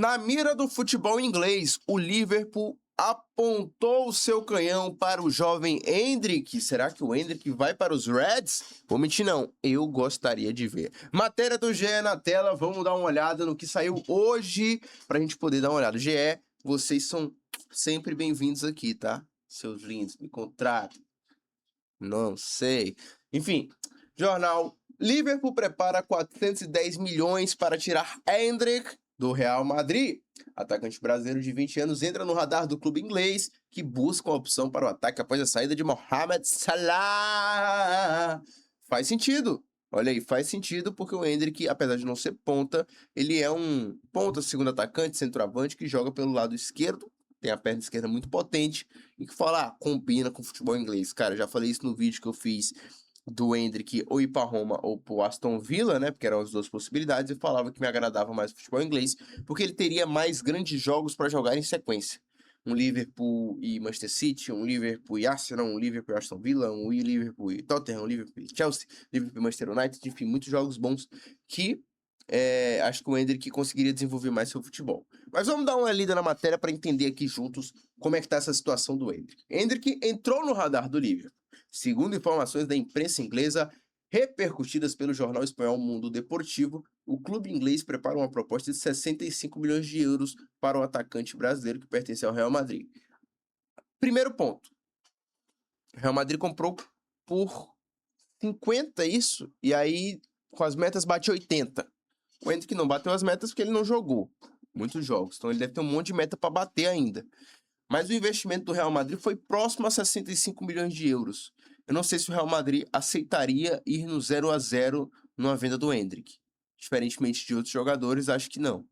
Na mira do futebol inglês, o Liverpool apontou o seu canhão para o jovem Endrick. Será que o Endrick vai para os Reds? Vou mentir não, eu gostaria de ver. Matéria do GE na tela, vamos dar uma olhada no que saiu hoje para a gente poder dar uma olhada. GE, vocês são sempre bem-vindos aqui, tá? Seus lindos, me contratem. Não sei. Enfim, jornal. Liverpool prepara 410 milhões para tirar Endrick do Real Madrid. Atacante brasileiro de 20 anos entra no radar do clube inglês, que busca uma opção para o ataque após a saída de Mohamed Salah. Faz sentido. Olha aí, faz sentido porque o Endrick, apesar de não ser ponta, ele é um ponta, segundo atacante, centroavante, que joga pelo lado esquerdo, tem a perna esquerda muito potente, e que fala, combina com o futebol inglês. Cara, já falei isso no vídeo que eu fiz do Endrick ou ir para Roma ou para Aston Villa, né? Porque eram as duas possibilidades. Eu falava que me agradava mais o futebol inglês, porque ele teria mais grandes jogos para jogar em sequência. Um Liverpool e Manchester City, um Liverpool e Arsenal, um Liverpool e Aston Villa, um Liverpool e Tottenham, um Liverpool e Chelsea, Liverpool e Manchester United, enfim, muitos jogos bons que acho que o Endrick conseguiria desenvolver mais seu futebol. Mas vamos dar uma lida na matéria para entender aqui juntos como é que tá essa situação do Endrick. Endrick entrou no radar do Liverpool. Segundo informações da imprensa inglesa repercutidas pelo jornal espanhol Mundo Deportivo, o clube inglês prepara uma proposta de 65 milhões de euros para o atacante brasileiro que pertence ao Real Madrid. Primeiro ponto. O Real Madrid comprou por 50 isso, e aí com as metas bate 80. O Endrick não bateu as metas porque ele não jogou muitos jogos, então ele deve ter um monte de meta para bater ainda. Mas o investimento do Real Madrid foi próximo a 65 milhões de euros. Eu não sei se o Real Madrid aceitaria ir no 0-0 numa venda do Endrick. Diferentemente de outros jogadores, acho que não.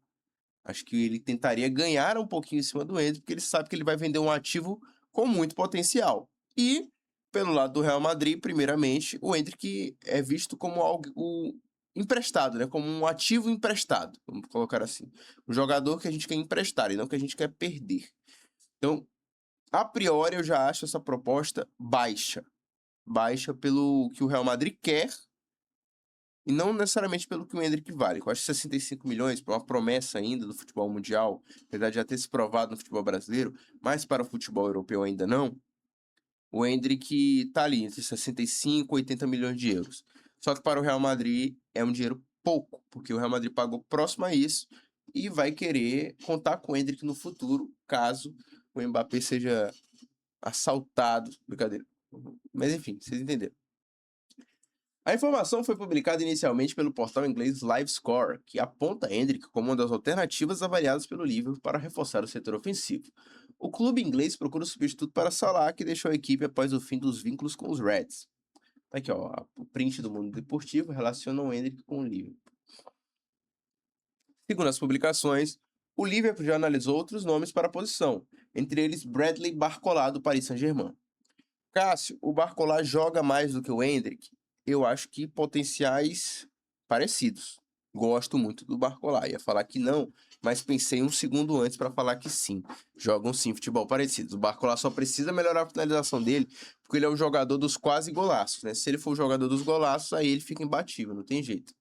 Acho que ele tentaria ganhar um pouquinho em cima do Endrick, porque ele sabe que ele vai vender um ativo com muito potencial. E, pelo lado do Real Madrid, primeiramente, o Endrick é visto como algo emprestado, né? Como um ativo emprestado, vamos colocar assim. Um jogador que a gente quer emprestar e não que a gente quer perder. Então, a priori, eu já acho essa proposta baixa. Baixa pelo que o Real Madrid quer e não necessariamente pelo que o Endrick vale. Eu acho que 65 milhões para uma promessa ainda do futebol mundial, apesar de já ter se provado no futebol brasileiro, mas para o futebol europeu ainda não, o Endrick está ali entre 65 e 80 milhões de euros. Só que para o Real Madrid é um dinheiro pouco, porque o Real Madrid pagou próximo a isso e vai querer contar com o Endrick no futuro, caso o Mbappé seja assaltado. Brincadeira. Mas enfim, vocês entenderam. A informação foi publicada inicialmente pelo portal inglês LiveScore, que aponta Endrick como uma das alternativas avaliadas pelo Liverpool para reforçar o setor ofensivo. O clube inglês procura um substituto para Salah, que deixou a equipe após o fim dos vínculos com os Reds. Tá aqui, ó, o print do Mundo Deportivo relaciona o Endrick com o Liverpool. Segundo as publicações, o Liverpool já analisou outros nomes para a posição, entre eles Bradley Barcola do Paris Saint-Germain. Cássio, o Barcola joga mais do que o Endrick? Eu acho que potenciais parecidos. Gosto muito do Barcola. Ia falar que não, mas pensei um segundo antes para falar que sim. Jogam sim futebol parecido. O Barcola só precisa melhorar a finalização dele, porque ele é o jogador dos quase golaços, né? Se ele for o jogador dos golaços, aí ele fica imbatível, não tem jeito.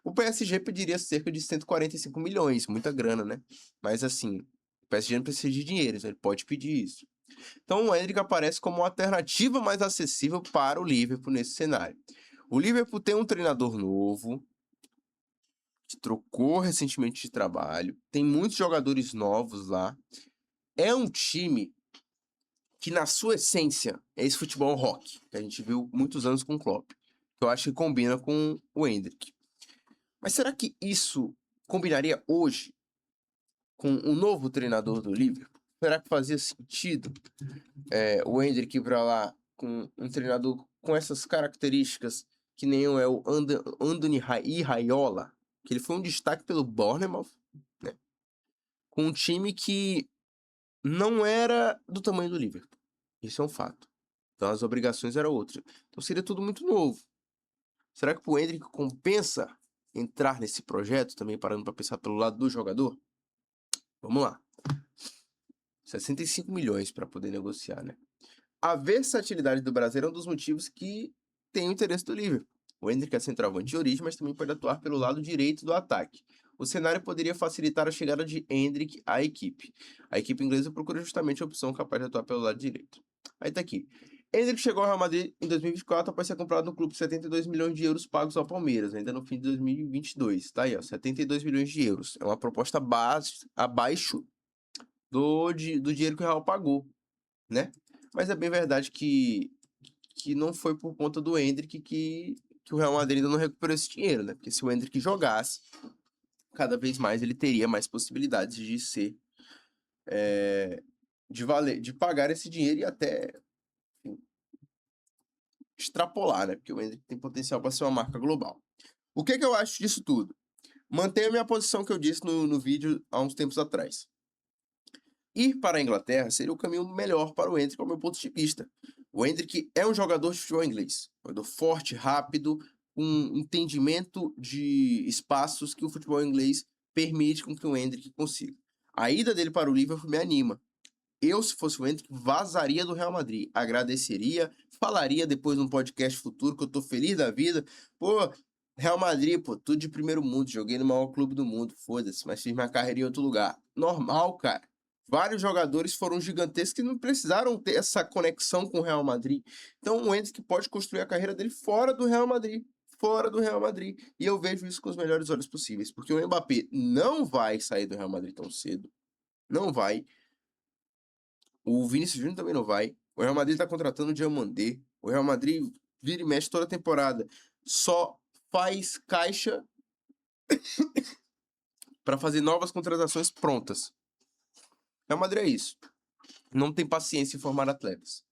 O PSG pediria cerca de 145 milhões, muita grana, né? Mas assim, o PSG não precisa de dinheiro, então ele pode pedir isso. Então o Endrick aparece como uma alternativa mais acessível para o Liverpool nesse cenário. O Liverpool tem um treinador novo, que trocou recentemente de trabalho, tem muitos jogadores novos lá. É um time que na sua essência é esse futebol rock, que a gente viu muitos anos com o Klopp, que eu acho que combina com o Endrick. Mas será que isso combinaria hoje com o novo treinador do Liverpool? Será que fazia sentido o Endrick ir para lá com um treinador com essas características que nem é o Andoni Iraola, que ele foi um destaque pelo Bournemouth, né? Com um time que não era do tamanho do Liverpool. Isso é um fato. Então as obrigações eram outras. Então seria tudo muito novo. Será que o Endrick compensa entrar nesse projeto, também parando para pensar pelo lado do jogador? Vamos lá. 65 milhões para poder negociar, né? A versatilidade do Brasil é um dos motivos que tem o interesse do Liverpool. O Endrick é centroavante de origem, mas também pode atuar pelo lado direito do ataque. o cenário poderia facilitar a chegada de Endrick à equipe. A equipe inglesa procura justamente a opção capaz de atuar pelo lado direito. Aí tá aqui. Endrick chegou ao Real Madrid em 2024 após ser comprado no clube por 72 milhões de euros pagos ao Palmeiras, ainda no fim de 2022. Tá aí, ó, 72 milhões de euros. É uma proposta abaixo do dinheiro que o Real pagou, né? Mas é bem verdade que não foi por conta do Endrick que o Real Madrid ainda não recuperou esse dinheiro, né? Porque se o Endrick jogasse, cada vez mais ele teria mais possibilidades de ser, de pagar esse dinheiro e até, enfim, extrapolar, né? Porque o Endrick tem potencial para ser uma marca global. O que eu acho disso tudo? Mantenho a minha posição que eu disse no vídeo há uns tempos atrás. Ir para a Inglaterra seria o caminho melhor para o Endrick, ao meu ponto de vista. O Endrick é um jogador de futebol inglês. Um jogador forte, rápido, com entendimento de espaços que o futebol inglês permite com que o Endrick consiga. A ida dele para o Liverpool me anima. Eu, se fosse o Endrick, vazaria do Real Madrid. Agradeceria, falaria depois num podcast futuro que eu tô feliz da vida. Pô, Real Madrid, pô, tudo de primeiro mundo. Joguei no maior clube do mundo, foda-se, mas fiz minha carreira em outro lugar. Normal, cara. Vários jogadores foram gigantescos que não precisaram ter essa conexão com o Real Madrid. Então o Endrick pode construir a carreira dele fora do Real Madrid. Fora do Real Madrid. E eu vejo isso com os melhores olhos possíveis. Porque o Mbappé não vai sair do Real Madrid tão cedo. Não vai. O Vinícius Júnior também não vai. O Real Madrid tá contratando o Diomandé. O Real Madrid vira e mexe toda a temporada. Só faz caixa para fazer novas contratações prontas. O Real Madrid é isso. Não tem paciência em formar atletas.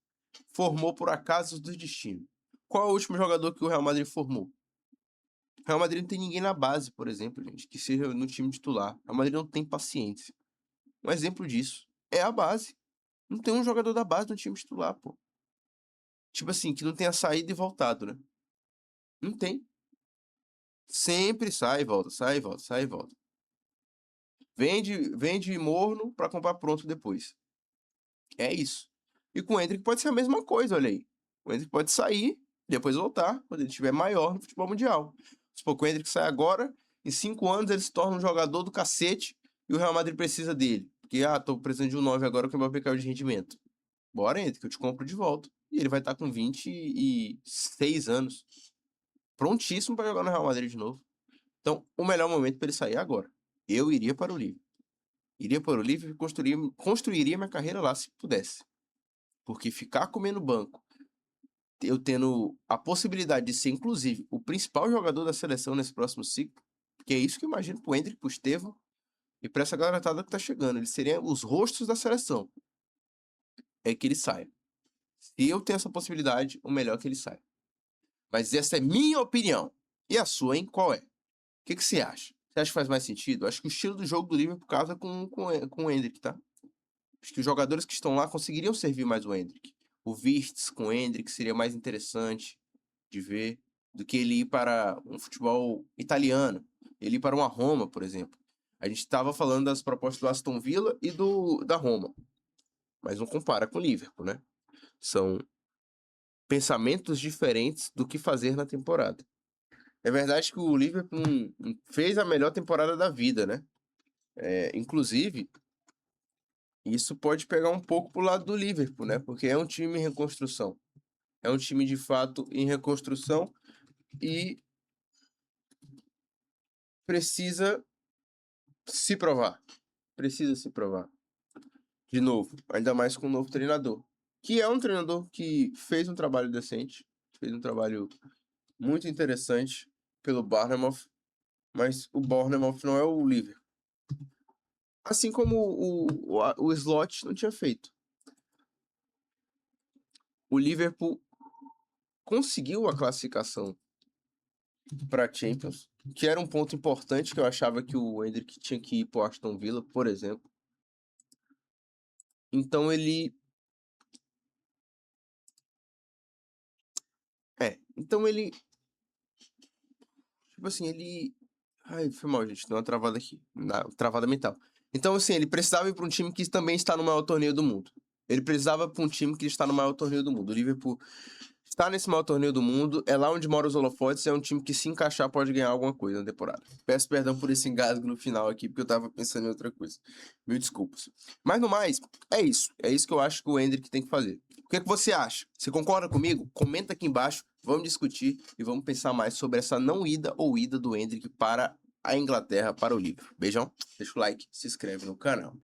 Formou por acaso do destino. Qual é o último jogador que o Real Madrid formou? O Real Madrid não tem ninguém na base, por exemplo, gente, que seja no time titular. O Real Madrid não tem paciência. Um exemplo disso é a base. Não tem um jogador da base no time titular, pô. Tipo assim, que não tenha saído e voltado, né? Não tem. Sempre sai e volta, sai e volta, sai e volta. Vende morno pra comprar pronto depois. É isso. E com o Endrick pode ser a mesma coisa, olha aí. O Endrick pode sair, depois voltar, quando ele estiver maior no futebol mundial. Se for que o Endrick sai agora, em 5 anos ele se torna um jogador do cacete e o Real Madrid precisa dele. Porque, tô precisando de um 9 agora que o Mbappé caiu de rendimento. Bora, Endrick, eu te compro de volta. E ele vai estar com 26 anos. Prontíssimo para jogar no Real Madrid de novo. Então, o melhor momento para ele sair é agora. Eu iria para o Liverpool. Iria para o Liverpool e construiria minha carreira lá se pudesse. Porque ficar comendo banco, eu tendo a possibilidade de ser, inclusive, o principal jogador da seleção nesse próximo ciclo, que é isso que eu imagino pro Endrick, pro Estevão e pra essa garotada que tá chegando. Eles seriam os rostos da seleção. É que ele saia. Se eu tenho essa possibilidade, o melhor é que ele saia. Mas essa é minha opinião. E a sua, hein? Qual é? O que você acha? Você acha que faz mais sentido? Acho que o estilo do jogo do Liverpool casa com o Endrick, tá? Acho que os jogadores que estão lá conseguiriam servir mais o Endrick. O Wirtz com o Endrick seria mais interessante de ver do que ele ir para um futebol italiano. Ele ir para uma Roma, por exemplo. A gente estava falando das propostas do Aston Villa e da Roma. Mas não compara com o Liverpool, né? São pensamentos diferentes do que fazer na temporada. É verdade que o Liverpool fez a melhor temporada da vida, né? Inclusive, isso pode pegar um pouco pro lado do Liverpool, né? Porque é um time em reconstrução. É um time, de fato, em reconstrução e precisa se provar. Precisa se provar. De novo, ainda mais com um novo treinador. Que é um treinador que fez um trabalho decente, fez um trabalho muito interessante pelo Bournemouth, mas o Bournemouth não é o Liverpool. Assim como o Slot não tinha feito. O Liverpool conseguiu a classificação para Champions, que era um ponto importante que eu achava que o Endrick tinha que ir para o Aston Villa, por exemplo. Então ele tipo assim, ele ai, foi mal, gente, deu uma travada aqui, travada mental. Então assim, ele precisava ir para um time que também está no maior torneio do mundo. Ele precisava para um time que está no maior torneio do mundo. O Liverpool Tá nesse maior torneio do mundo, é lá onde moram os holofotes, é um time que se encaixar pode ganhar alguma coisa na temporada. Peço perdão por esse engasgo no final aqui, porque eu tava pensando em outra coisa. Mil desculpas. Mas no mais, é isso. É isso que eu acho que o Endrick tem que fazer. O que você acha? Você concorda comigo? Comenta aqui embaixo, vamos discutir e vamos pensar mais sobre essa não ida ou ida do Endrick para a Inglaterra, para o Liverpool. Beijão, deixa o like, se inscreve no canal.